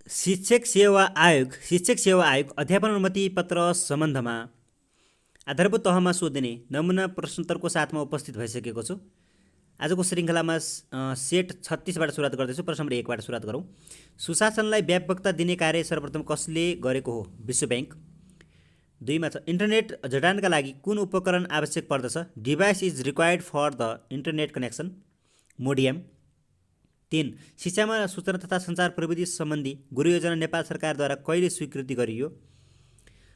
शिक्षक सेवा आयोग अध्यापन अनुमति पत्र सम्बन्धमा आधारभूत तहमा सोधिने नमुना प्रश्नोत्तरको साथमा उपस्थित भइसकेको छु। आजको श्रृङ्खलामा सेट 36बाट सुरुवात गर्दैछु। प्रश्न नम्बर 1बाट सुरुवात गरौँ। सुशासनलाई व्यापकता दिने कार्य सर्वप्रथम कसले गरेको हो? विश्व ब्याङ्क। 2मा छ इन्टरनेट जडानका लागि कुन उपकरण आवश्यक पर्दछ? Device is required for the internet connection, modem. 3 शिक्षामा सूचना तथा सञ्चार प्रविधि सम्बन्धी गुरु योजना नेपाल सरकारद्वारा कहिले स्वीकृति गरियो?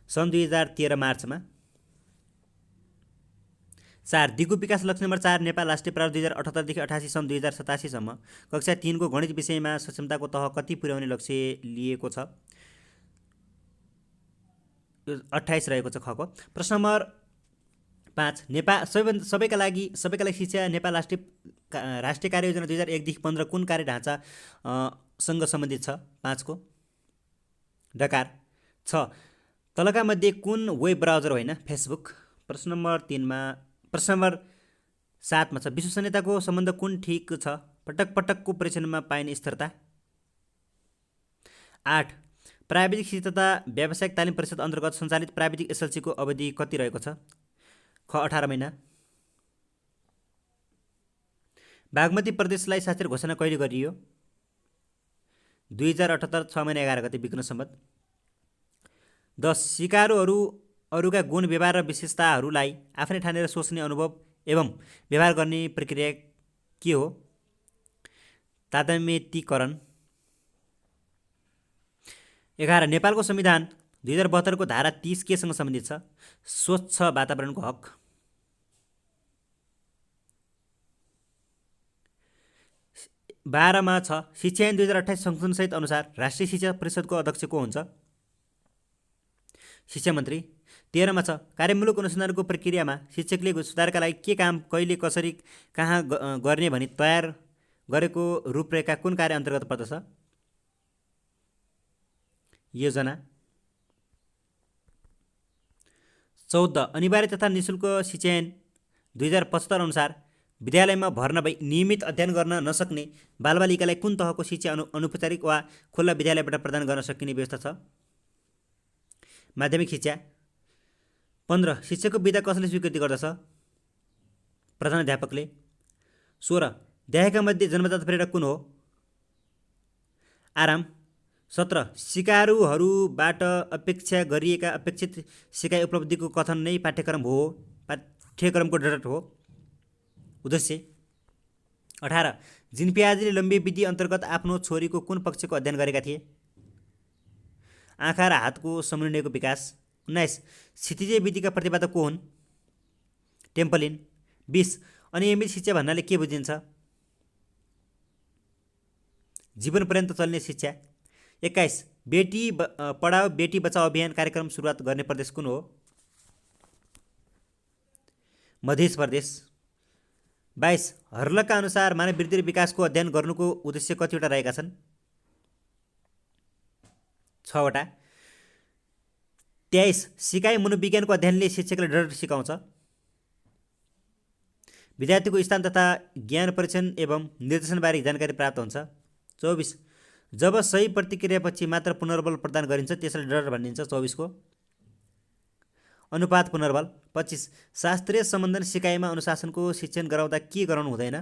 सन् 2013 मार्चमा। 4 दिगो विकास लक्ष्य नम्बर 4 नेपाल राष्ट्रिय प्रारूप 2078 देखि 88 सन् 2087 सम्म कक्षा 3 को गणित विषयमा सक्षमताको तह कति पुर्याउने लक्ष्य लिएको छ? 28 रहेको छ खको। प्रश्न नम्बर 5 नेपाल सबैका लागि शिक्षा नेपाल राष्ट्रिय कार्ययोजना 2001 देखि 15 कुन कार्य ढाँचा सँग सम्बन्धित छ? 5 को डकार। 6 तलका मध्ये कुन वेब ब्राउजर होइन? फेसबुक। प्रश्न नम्बर 7मा छ विश्वसनीयताको सम्बन्ध कुन ठिक छ? पटकको परीक्षणमा पाइने स्थिरता। 8 प्राविधिक शिक्षा तथा व्यावसायिक तालिम परिषद अन्तर्गत सञ्चालित प्राविधिक एसएलसीको अवधि कति रहेको छ? ख 18 महिना। बागमती प्रदेशलाई साक्षर घोषणा कहिले गरियो? 2078 6 महिना 11 गते विक्रम सम्वत। 10 सिकारुहरू अरूका गुण व्यवहार र विशेषताहरूलाई आफ्नै ठानेर सोच्ने अनुभव एवं व्यवहार गर्ने प्रक्रिया के हो? तादात्म्यीकरण। 11 नेपालको संविधान 2072 को धारा 30 केसँग सम्बन्धित छ? स्वच्छ वातावरणको हक। 12 मा छ शिक्षा ऐन 2028 संशोधन सहित अनुसार राष्ट्रिय शिक्षा परिषदको अध्यक्ष को हुन्छ? शिक्षा मन्त्री। 13 मा छ कार्यमूलक अनुसन्धानको प्रक्रियामा शिक्षकले सुधारका लागि के काम कहिले कसरी कहाँ गर्ने भनी तयार गरेको रूपरेखा कुन कार्य अन्तर्गत पर्दछ? योजना। 14 अनिवार्य तथा निशुल्क शिक्षा ऐन 2075 अनुसार विद्यालयमा भर्ना भई नियमित अध्ययन गर्न नसक्ने बालबालिकालाई कुन तहको शिक्षा अनौपचारिक वा खुल्ला विद्यालयबाट प्रदान गर्न सकिने व्यवस्था छ? माध्यमिक शिक्षा। 15 शिक्षकको विधा कसले स्वीकृति गर्दछ? प्रधानाध्यापकले। 16 देहायका मध्ये जन्मजात प्रेरक कुन हो? आराम। 17 सिकारुहरूबाट अपेक्षा गरिएका अपेक्षित सिकाइ उपलब्धिको कथन नै पाठ्यक्रमको डट हो। उद्देश्य। 18 जिनपियाजीले लम्बी विधि अन्तर्गत आफ्नो छोरीको कुन पक्षको अध्ययन गरेका थिए? आँखा र हातको समन्वयको विकास। 19 क्षितिजीय विधिका प्रतिपादक को हुन्? टेम्पलिन। 20 अनियमित शिक्षा भन्नाले के बुझिन्छ? जीवन पर्यन्त चल्ने शिक्षा। 21 बेटी पढाओ बेटी बचाओ अभियान कार्यक्रम सुरुवात गर्ने प्रदेश कुन हो? मध्य प्रदेश। 22 हर्लकका अनुसार मानव वृद्धि र विकासको अध्ययन गर्नुको उद्देश्य कतिवटा रहेका छन्? 6 वटा। 23 सिकाइ मनोविज्ञानको अध्ययनले शिक्षकलाई डर सिकाउँछ। विद्यार्थीको स्थान तथा ज्ञान परीक्षण एवं निर्देशनबारे जानकारी प्राप्त हुन्छ। 24 जब सही प्रतिक्रियापछि मात्र पुनर्बल प्रदान गरिन्छ त्यसलाई डर भनिन्छ। 24 को अनुपात पुनर्बल। 25 शास्त्रीय सम्बन्धन सिकाइमा अनुशासनको शिक्षण गराउँदा के गराउनु हुँदैन?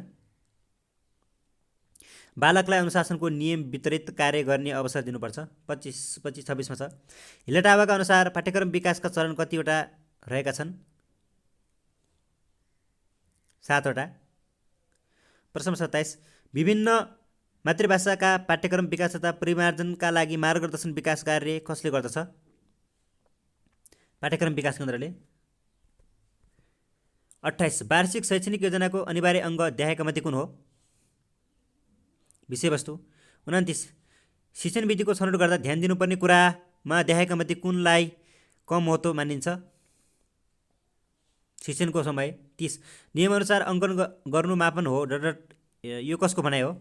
बालकलाई अनुशासनको नियम वितरित कार्य गर्ने अवसर दिनुपर्छ। 26 मा छ हिलटावाका अनुसार पाठ्यक्रम विकासका चरण कतिवटा रहेका छन्? 7 वटा। प्रश्न 27 विभिन्न मातृभाषाका पाठ्यक्रम विकास तथा परिमार्जनका लागि मार्गदर्शन विकास कार्य कसले गर्दछ? पाठ्यक्रम विकास केन्द्रले। 28 वार्षिक शैक्षणिक योजनाको अनिवार्य अङ्ग देहायका मध्ये कुन हो? विषयवस्तु। 29 शिक्षण विधिको छनौट गर्दा ध्यान दिनुपर्ने कुरामा देहायका मध्ये कुनलाई कम महत्त्व मानिन्छ? शिक्षणको समय। 30 नियमअनुसार अङ्कन गर्नु मापन हो यो कसको भनाइ हो?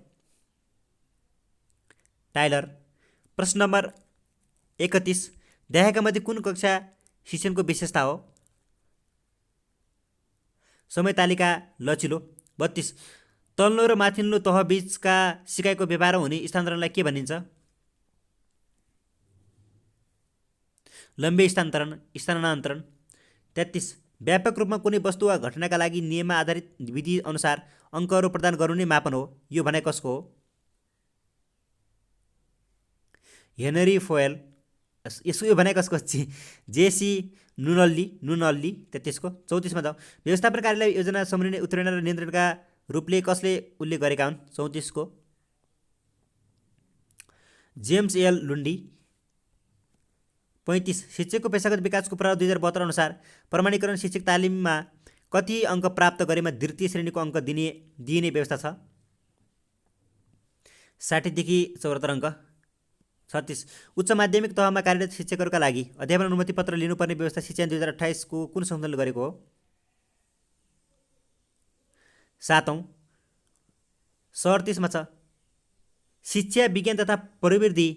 टाइलर। प्रश्न नम्बर 31 देहायका मध्ये कुन कक्षा शिक्षणको विशेषता हो? समय तालिका लचिलो। 32 तल्लो र माथिल्लो तह बीचका सिकाइको व्यवहार हुने स्थानान्तरणलाई के भनिन्छ? लम्बे स्थानान्तरण। 33 व्यापक रूपमा कुनै वस्तु वा घटनाका लागि नियममा आधारित विधि अनुसार अङ्कहरू प्रदान गर्नु नै मापन हो। यो भनाइ कसको हो? Henry Foyle. यसको यो भनाइ कसको? जेसी नुनल्ली। 33 को। 34 मा जाऊ। व्यवस्थापन कार्यालय योजना समन्वय उत्प्रेरणा र नियन्त्रणका रूपले कसले उल्लेख गरेका हुन्? 34 को। James L लुन्डी। 35 शिक्षकको पेशागत विकासको प्रभाव 2072 अनुसार प्रमाणीकरण शिक्षक तालिममा कति अङ्क प्राप्त गरेमा द्वितीय श्रेणीको अङ्क दिइने व्यवस्था छ? 60 देखि 74 अङ्क। 36 उच्च माध्यमिक तहमा कार्यरत शिक्षकहरूका लागि अध्यापन अनुमति पत्र लिनुपर्ने व्यवस्था शिक्षा 2028 को कुन संशोधनले गरेको हो? 7औं। 37 मा छ शिक्षा विज्ञान तथा प्रविधि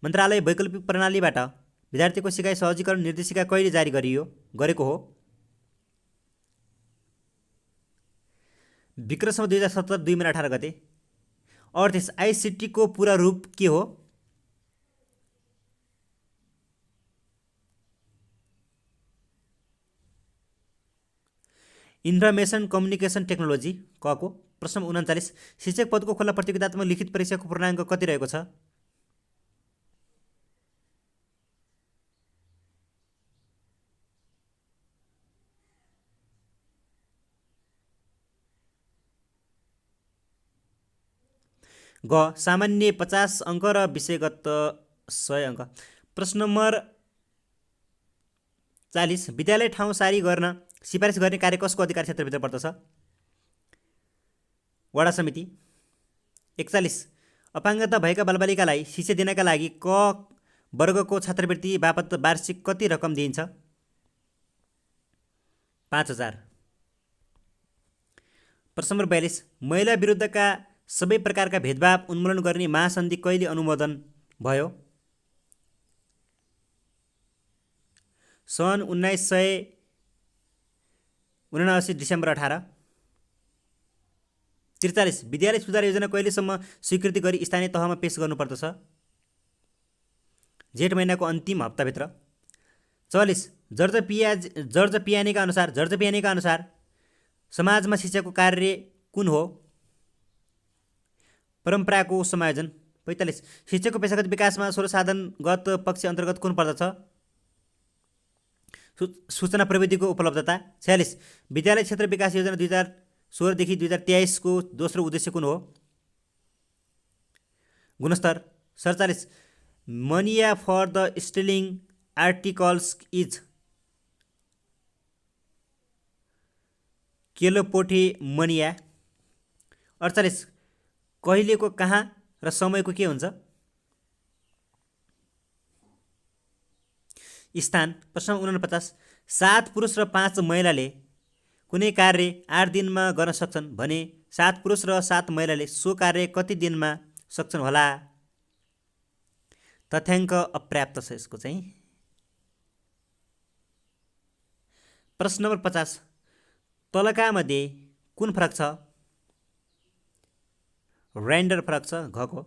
मन्त्रालय वैकल्पिक प्रणालीबाट विद्यार्थीको सिकाइ सहजीकरण निर्देशिका कहिले जारी गरेको हो? विक्रम 2017 2 महिना 18 गते। 38 आइसिटी को पूरा रूप के हो? Information communication technology. क को। प्रश्न 39 शिक्षक पदको खुल्ला प्रतियोगितात्मक लिखित परीक्षाको पूर्णाङ्क कति रहेको छ? ग सामान्य 50 अङ्क र विषयगत 100 अङ्क। प्रश्न नम्बर 40 विद्यालय ठाउँ सारी गर्न सिफारिस गर्ने कार्य कसको अधिकार क्षेत्रभित्र पर्दछ? वडा समिति। 41 अपाङ्गता भएका बालबालिकालाई शिक्षा दिनका लागि क वर्गको छात्रवृत्ति बापत वार्षिक कति रकम दिइन्छ? 5000। प्रश्न नम्बर 42 महिला विरुद्धका सबै प्रकारका भेदभाव उन्मूलन गर्ने महासन्धि कहिले अनुमोदन भयो? सन् 1979 डिसेम्बर 18। 43 विद्यालय सुधार योजना कहिलेसम्म स्वीकृति गरी स्थानीय तहमा पेश गर्नुपर्दछ? जेठ महिनाको अन्तिम हप्ताभित्र। 44 जर्ज पियानीका अनुसार समाजमा शिक्षाको कार्य कुन हो? परम्पराको समायोजन। 45 शिक्षाको पेशागत विकासमा स्रोतसाधनगत पक्ष अन्तर्गत कुन पर्दछ? सूचना प्रविधिको उपलब्धता। 46 विद्यालय क्षेत्र विकास योजना 2016 देखि 2023 को दोस्रो उद्देश्य कुन हो? गुणस्तर। 47 mania for the stealing articles is kleptomania. 48 कहिलेको कहाँ र समयको के हुन्छ? स्थान। प्रश्न 49 7 पुरुष र 5 महिलाले कुनै कार्य 8 दिनमा गर्न सक्छन् भने 7 पुरुष र 7 महिलाले सो कार्य कति दिनमा सक्छन् होला? तथ्याङ्क अपर्याप्त छ यसको चाहिँ। प्रश्न नम्बर 50 तलका मध्ये कुन फरक छ? रेन्डर फरक छ। घको।